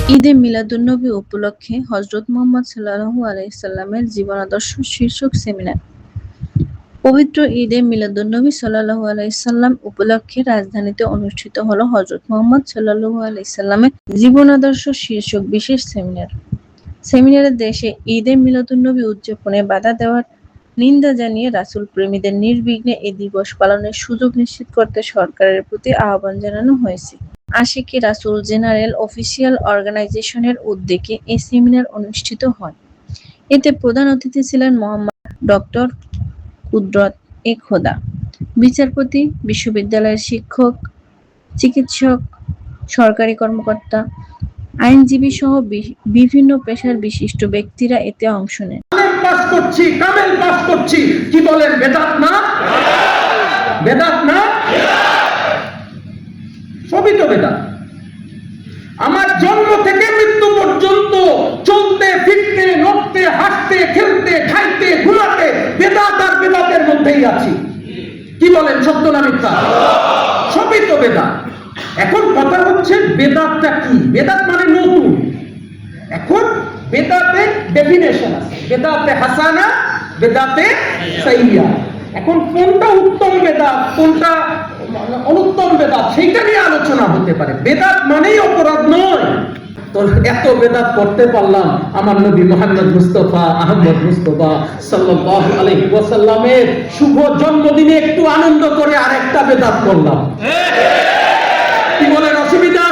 ঈদে মিলাদুন্নবী উপলক্ষে হযরত মুহাম্মদ সাল্লাল্লাহু আলাইহি সাল্লামের জীবনাদর্শ শীর্ষক সেমিনার। পবিত্র ঈদে মিলাদুন্নবী সাল্লাল্লাহু আলাইহি সাল্লাম উপলক্ষে রাজধানীতে অনুষ্ঠিত হলো হযরত মুহাম্মদ সাল্লাল্লাহু আলাইহি সাল্লামের জীবনাদর্শ শীর্ষক বিশেষ সেমিনার। সেমিনারে দেশে ঈদে মিলাদুন্নবী উদযাপনে বাধা দেওয়ার নিন্দা জানিয়ে রাসূল প্রেমীদের নির্বিঘ্নে এ দিবস পালনের সুযোগ নিশ্চিত করতে সরকারের প্রতি আহ্বান জানানো হয়েছে। আশিকি রাসূল জেনারেল অফিসিয়াল অর্গানাইজেশনের উদ্যোগে এই সেমিনার অনুষ্ঠিত হয়। এতে প্রধান অতিথি ছিলেন মোহাম্মদ ডক্টর কুদরত-এ-খোদা, বিচারপতি, বিশ্ববিদ্যালয়ের শিক্ষক, চিকিৎসক, সরকারি কর্মকর্তা, আইনজীবী সহ বিভিন্ন পেশার বিশিষ্ট ব্যক্তিরা এতে অংশ নেন। কামেল পাস করছি, কি বলেন বেদাত না? বেদাত না? সবই তো বেদাত। আমার জন্ম থেকে মৃত্যু পর্যন্ত চলতে ফিরতে নড়তে হাসতে খেলতে খাইতে ঘুমাতে বেদাত আর বেদাতের মধ্যেই আছি। কি বলেন, সত্য না মিথ্যা? সবই তো বেদাত। এখন কথা হচ্ছে বেদাতটা কি? বেদাত মানে নতুন। এখন বেদাতের ডেফিনেশন আছে, বেদাতে হাসানা, বেদাতে সাইয়্যা। এখন কোনটা উত্তম বেদাত, কোনটা অনুত্তম বেদাত, সেইটা নিয়ে আলোচনা হতে পারে। বেদাত মানেই অপরাধ নয়। তো এত বেদাত করতে পারলাম, আমার নবী মুহাম্মদ মুস্তাফা আহমদ মুস্তাফা সাল্লাল্লাহু আলাইহি ওয়াসাল্লামের শুভ জন্মদিনে একটু আনন্দ করে আরেকটা বেদাত করলাম। কি বলেন, অসুবিধা?